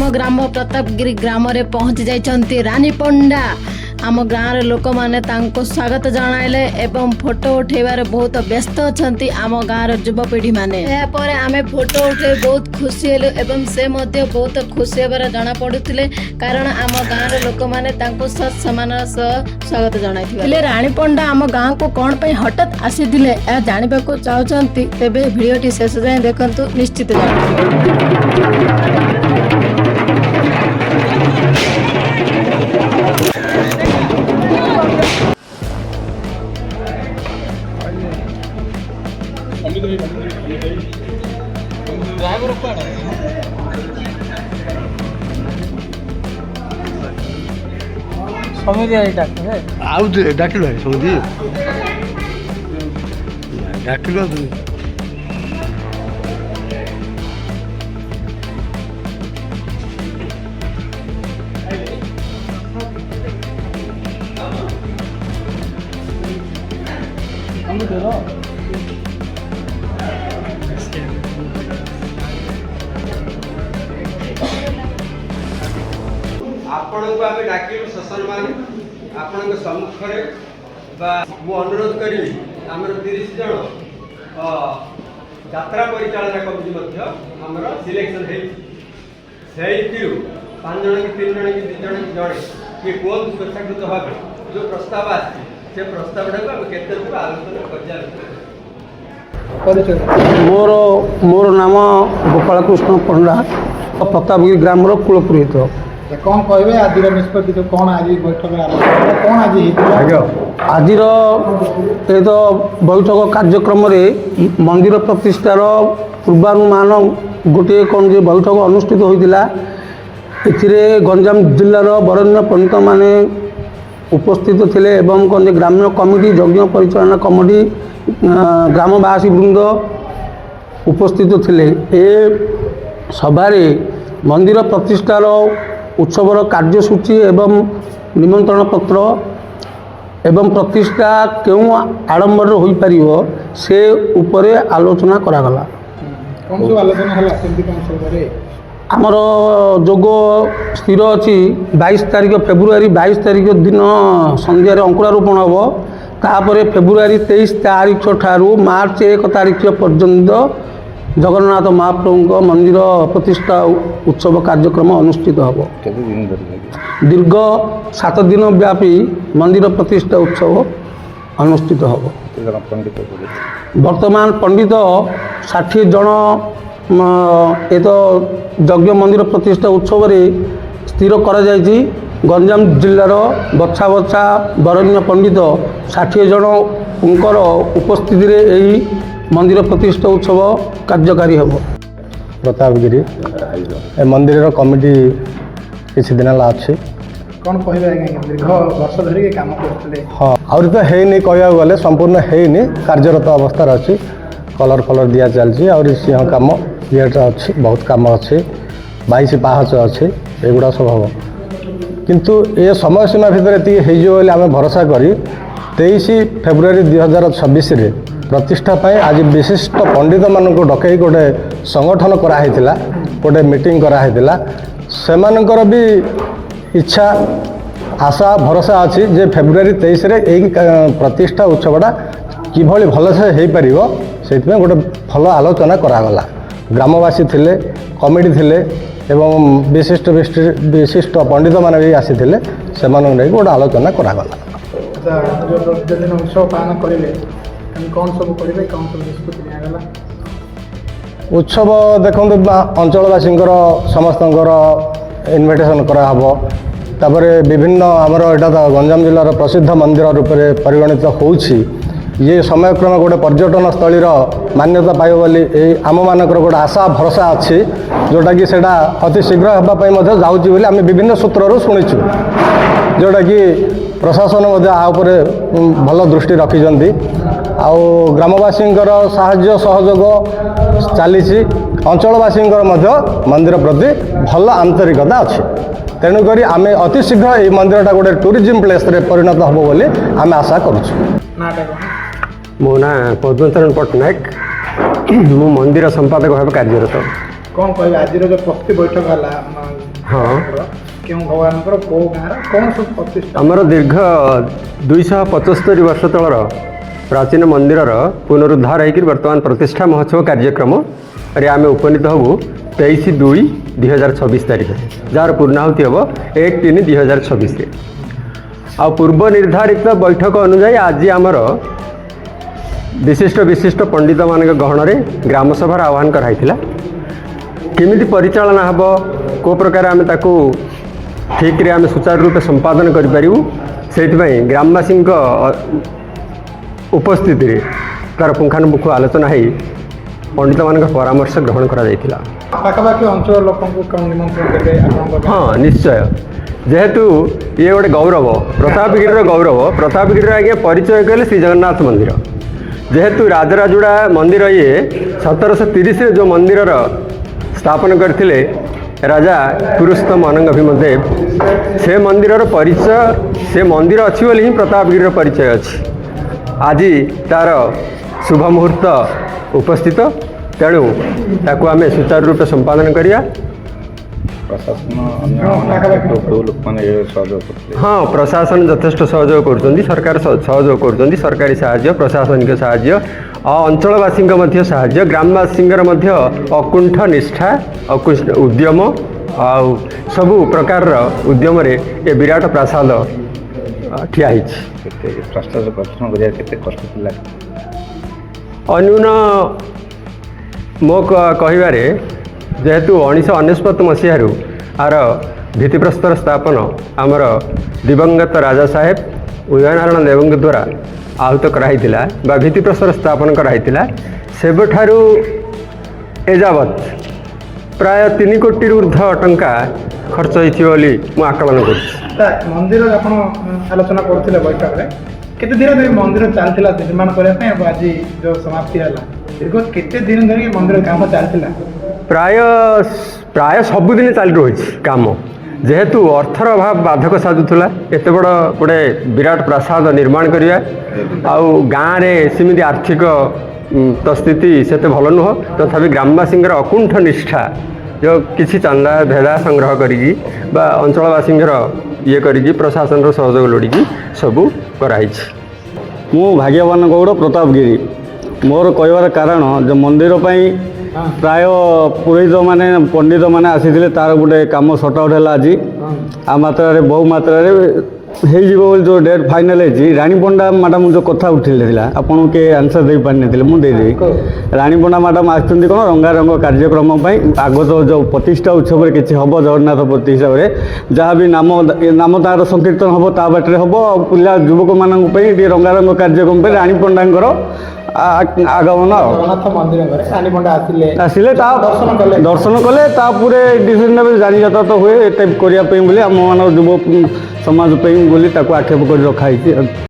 आम ग्राम प्रतापगिरी ग्राम रे पहुंची जाइछन्ती रानी पंडा। आम गाँव लोक मैंने स्वागत जनाइले एवं फोटो उठेबार बहुत व्यस्त अछंती आम गाँव युवपीढ़ी मैंने। आमे फोटो उठे बहुत खुशी हेलु एवं से मध्य बहुत खुशी हेबार जना पड़ुथिले कारण आम गाँव लोक मैंने सत समान स्वागत जनाइथिले। रानी पंडा आम गाँव को कौन पे हठात आसीथिले जानिबा को चाहछन्ती तेबे भिडियोटी शेष जाए देखंतु निश्चित समिति डाक्टर आउ डाकिल समिति डाकिल आपण को आमे डाकिलु शासन मान आपण सम्मुख मु अनुरोध करी आमर 30 जन यात्रा परिचालना कमिटी मध्य आमर सिलेक्शन है से 5 जन की 3 जन की 2 जन की जड़े कि कौन स्वेच्छाकृत भाव जो प्रस्ताव आसी से प्रस्ताव आम केते आलोचना कर। मोर नाम गोपाल कृष्ण पंडा प्रतापगिरी ग्राम कुलपुरोहित। कौन कहे आज निष्पत्ति जो कौन आज बैठक कौन आज ये तो बैठक कार्यक्रम मंदिर प्रतिष्ठार पूर्वानुमान गोटे कौन जो बैठक अनुष्ठित होता ए गंजाम जिलार बरण्य पंडित माने उपस्थित थे एवं कौन ग्राम्य कमिटी यज्ञ परिचालना कमिटी ग्रामवासी वृंद उपस्थित थे। ए सभारे मंदिर प्रतिष्ठार उत्सवर कार्यसूची एवं निमंत्रण पत्र एवं प्रतिष्ठा क्यों आडंबर हो पार से उपरे आलोचना करागला। कौन सब आलोचना हला केमती कौन सब आमर जोग स्थिर अच्छी 22 तारिख फेब्रुआरी 22 तारिख दिन संध्यार अंकुरारोपण हम तापर फेब्रुआरी 23 तारिख ठारू मार्च 1 तारिख पर्यंत जगन्नाथ महाप्रभु मंदिर प्रतिष्ठा उत्सव कार्यक्रम अनुष्ठित हम। दीर्घ 7 दिन व्यापी मंदिर प्रतिष्ठा उत्सव अनुष्ठित हम। वर्तमान पंडित 60 जन ये तो यज्ञ मंदिर प्रतिष्ठा उत्सव स्थिर करा जायछि। गंजाम जिलार बछा बछा बरण्य पंडित 60 जन उपस्थिति रे एही मंदिर प्रतिष्ठा उत्सव कार्यकारी हम। प्रतापगिरी मंदिर कमिटी किसी दिन है अच्छी कौन कहे दीर्घ वर्ष धरिक काम करते हाँ आउरी तो है कह गले संपूर्ण है कार्यरत अवस्था अच्छी कलर फलर दिया चलती आउरी सिंह कम गेट अच्छी बहुत कम अच्छी 22 पाहच अच्छी एगुड़ा सब हम किंतु ये समय सीमा भितर ये आम भरोसा करी 23 फेब्रुआरी 2026 प्रतिष्ठा पाई आज विशिष्ट पंडित मानक डकई गोटे संगठन कराइला गोटे मीटिंग कराइला से मानकर भी इच्छा आशा भरोसा अच्छी जे फेब्रुआरी 23 रे यही प्रतिष्ठा उत्सवटा किभली भलसे हो पार से गोटे भल आलोचना करागला। ग्रामवासी थिले कमिटी थिले एवं विशिष्ट विशिष्ट पंडित मान भी आसी से गोटे आलोचना करागला। उत्सव पालन करेंगे कौन सब करेंगे कौन सब निष्पत्ति निगला उत्सव देखो अंचलवासी समस्त इनविटेशन कराहब तापर विभिन्न आमर यहाँ गंजाम जिलार प्रसिद्ध मंदिर रूप में परिगणित होउछि ये समयक्रम गोटे पर्यटन स्थलीर मान्यता पाइब बोली आम मानकर गोटे आशा भरोसा अच्छी जोटा कि सेटा अति शीघ्र होगापाई जाऊँगी बोली आम विभिन्न सूत्रु शुणीचु जोटा कि प्रशासन आउपरे भल दृष्टि रखिंट आउ ग्रामवासी साहाय्य सहयोग चली अंचलवासी मंदिर प्रति भल आंतरिकता अच्छी तेणुक आम अति शीघ्र ये मंदिरटा गोटे टूरिज्म प्लेस परिणत हम बोली आम आशा करुँ। मो ना पद्मचरण पट्टनायक मु मंदिर संपादक भाव कार्यरत। कौन कह आज जो प्रस्तुति बैठक है हाँ କେଉଁ ଭଗବାନଙ୍କର କୋଉ ଗାଁର କ'ଣ ସବୁ ପ୍ରତିଷ୍ଠା ଆମର ଦୀର୍ଘ 275 ବର୍ଷ ତଳର ପ୍ରାଚୀନ ମନ୍ଦିରର ପୁନରୁଦ୍ଧାର ହେଇକି ବର୍ତ୍ତମାନ ପ୍ରତିଷ୍ଠା ମହୋତ୍ସବ କାର୍ଯ୍ୟକ୍ରମରେ ଆମେ ଉପନୀତ ହେବୁ 23/2/2026 ତାରିଖରେ, ଯାହାର ପୂର୍ଣ୍ଣାହୁତି ହେବ 1/3/2026ରେ। ଆଉ ପୂର୍ବ ନିର୍ଦ୍ଧାରିତ ବୈଠକ ଅନୁଯାୟୀ ଆଜି ଆମର ବିଶିଷ୍ଟ ପଣ୍ଡିତମାନଙ୍କ ଗହଣରେ ଗ୍ରାମସଭାର ଆହ୍ୱାନ କରାଯାଇଥିଲା। କେମିତି ପରିଚାଳନା ହେବ, କେଉଁ ପ୍ରକାର ଆମେ ତାକୁ ଠିକ୍ରେ ଆମେ ସୁଚାରୁ ରୂପେ ସମ୍ପାଦନ କରିପାରିବୁ, ସେଇଥିପାଇଁ ଗ୍ରାମବାସୀଙ୍କ ଉପସ୍ଥିତିରେ ତା'ର ପୁଙ୍ଖାନୁପୁଙ୍ଖ ଆଲୋଚନା ହେଇ ପଣ୍ଡିତମାନଙ୍କ ପରାମର୍ଶ ଗ୍ରହଣ କରାଯାଇଥିଲା। ପାଖାପାଖି ଅଞ୍ଚଳ ଲୋକଙ୍କୁ କ'ଣ ନିମନ୍ତ୍ରଣ ଦେବେ ଆପଣଙ୍କ ଗାଁ? ହଁ ନିଶ୍ଚୟ, ଯେହେତୁ ଇଏ ଗୋଟେ ଗୌରବ, ପ୍ରତାପଗିରିର ଗୌରବ। ପ୍ରତାପଗିରିର ଆଜ୍ଞା ପରିଚୟ କଲେ ଶ୍ରୀ ଜଗନ୍ନାଥ ମନ୍ଦିର। ଯେହେତୁ ରାଜରାଜୁଡ଼ା ମନ୍ଦିର ଇଏ 1730ରେ ଯେଉଁ ମନ୍ଦିରର ସ୍ଥାପନ କରିଥିଲେ ରାଜା ପୁରୁଷୋତ୍ତମ ଅନଙ୍ଗଭୀମଦେବ, ସେ ମନ୍ଦିରର ପରିଚୟ, ସେ ମନ୍ଦିର ଅଛି ବୋଲି ହିଁ ପ୍ରତାପଗିରିର ପରିଚୟ ଅଛି। ଆଜି ତା'ର ଶୁଭ ମୁହୂର୍ତ୍ତ ଉପସ୍ଥିତ, ତେଣୁ ତାକୁ ଆମେ ସୁଚାରୁ ରୂପେ ସମ୍ପାଦନ କରିବା। ହଁ, ପ୍ରଶାସନ ଯଥେଷ୍ଟ ସହଯୋଗ କରୁଛନ୍ତି, ସରକାର ସହଯୋଗ କରୁଛନ୍ତି, ସରକାରୀ ସାହାଯ୍ୟ, ପ୍ରଶାସନିକ ସାହାଯ୍ୟ ଆଉ ଅଞ୍ଚଳବାସୀଙ୍କ ମଧ୍ୟ ସାହାଯ୍ୟ, ଗ୍ରାମବାସୀଙ୍କର ମଧ୍ୟ ଅକୁଣ୍ଠ ନିଷ୍ଠା, ଉଦ୍ୟମ ଆଉ ସବୁ ପ୍ରକାରର ଉଦ୍ୟମରେ ଏ ବିରାଟ ପ୍ରାସାଦ ଠିଆ ହେଇଛି। ଅନ୍ୟୁନ ମୋ କହିବାରେ, ଯେହେତୁ 1999 ମସିହାରୁ ଆର ଭିତ୍ତିପ୍ରସ୍ତର ସ୍ଥାପନ ଆମର ଦିବଙ୍ଗତ ରାଜା ସାହେବ ଉଦୟନାରାୟଣ ଦେବଙ୍କ ଦ୍ୱାରା ଆହୁତ କରାହେଇଥିଲା ବା ଭିତ୍ତିପ୍ରସ୍ତର ସ୍ଥାପନ କରାହେଇଥିଲା, ସେବେଠାରୁ ଏଯାବତ୍ ପ୍ରାୟ 3 କୋଟିରୁ ଉର୍ଦ୍ଧ୍ୱ ଟଙ୍କା ଖର୍ଚ୍ଚ ହେଇଛି ବୋଲି ମୁଁ ଆକଳନ କରୁଛି। ମନ୍ଦିର ଆପଣ ଆଲୋଚନା କରୁଥିଲେ ବୈଠକରେ, କେତେ ଦିନ ଧରି ମନ୍ଦିର ଚାଲିଥିଲା ନିର୍ମାଣ କରିବା ପାଇଁ ଏବଂ ଆଜି ଯେଉଁ ସମାପ୍ତି ହେଲା, ଦୀର୍ଘ କେତେ ଦିନ ଧରି ମନ୍ଦିର କାମ ଚାଲିଥିଲା? ପ୍ରାୟ ସବୁଦିନ ଚାଲି ରହିଛି କାମ। ଯେହେତୁ ଅର୍ଥର ଅଭାବ ବାଧକ ସାଜୁଥିଲା, ଏତେ ବଡ଼ ଗୋଟେ ବିରାଟ ପ୍ରାସାଦ ନିର୍ମାଣ କରିବା, ଆଉ ଗାଁରେ ସେମିତି ଆର୍ଥିକ ତ ସ୍ଥିତି ସେତେ ଭଲ ନୁହଁ, ତଥାପି ଗ୍ରାମବାସୀଙ୍କର ଅକୁଣ୍ଠ ନିଷ୍ଠା, ଯେଉଁ କିଛି ଚାନ୍ଦା ଭେଦା ସଂଗ୍ରହ କରିକି ବା ଅଞ୍ଚଳବାସୀଙ୍କର ଇଏ କରିକି ପ୍ରଶାସନର ସହଯୋଗ ଲୋଡ଼ିକି ସବୁ କରାହେଇଛି। ମୁଁ ଭାଗ୍ୟବାନ ଗୌଡ଼, ପ୍ରତାପଗିରି। ମୋର କହିବାର କାରଣ ଯେ ମନ୍ଦିର ପାଇଁ ପ୍ରାୟ ପୁରୋହିତମାନେ ପଣ୍ଡିତମାନେ ଆସିଥିଲେ, ତା'ର ଗୋଟେ କାମ ସର୍ଟ ଆଉଟ୍ ହେଲା ଆଜି। ଆ ମାତ୍ରାରେ ବହୁ ମାତ୍ରାରେ ହେଇଯିବ ବୋଲି ଯେଉଁ ଡେଟ୍ ଫାଇନାଲ୍ ହେଇଛି। ରାଣୀ ପଣ୍ଡା ମ୍ୟାଡ଼ାମ୍ ଯେଉଁ କଥା ଉଠିଥିଲା, ଆପଣଙ୍କୁ କିଏ ଆନ୍ସର୍ ଦେଇପାରିନଥିଲେ, ମୁଁ ଦେଇଦେବି। ରାଣୀ ପଣ୍ଡା ମ୍ୟାଡ଼ାମ୍ ଆସିଛନ୍ତି କ'ଣ ରଙ୍ଗାରଙ୍ଗ କାର୍ଯ୍ୟକ୍ରମ ପାଇଁ। ଆଗତ ଯେଉଁ ପ୍ରତିଷ୍ଠା ଉତ୍ସବରେ କିଛି ହେବ ଜଗନ୍ନାଥ ପ୍ରତି ହିସାବରେ, ଯାହା ବି ନାମ ତାର ସଂକୀର୍ତ୍ତନ ହେବ ତା ବାଟରେ ହେବ। ଆଉ ପିଲା ଯୁବକମାନଙ୍କ ପାଇଁ ଟିକେ ରଙ୍ଗାରଙ୍ଗ କାର୍ଯ୍ୟକ୍ରମ ପାଇଁ ରାଣୀ ପଣ୍ଡାଙ୍କର ଆଗମନ। ଜଗନ୍ନାଥ ମନ୍ଦିରରେ ରାଣୀ ପଣ୍ଡା ଆସିଲେ ତା ଦର୍ଶନ କଲେ, ତାପରେ ଡିସିସନ୍ ନେବେ। ଯାନିଯାତ୍ରା ତ ହୁଏ ଏ ଟାଇପ୍ କରିବା ପାଇଁ ବୋଲି ଆମମାନଙ୍କର ଯୁବ ସମାଜ ପାଇଁ ବୋଲି ତାକୁ ଆକ୍ଷେପ କରି ରଖାହେଇଛି।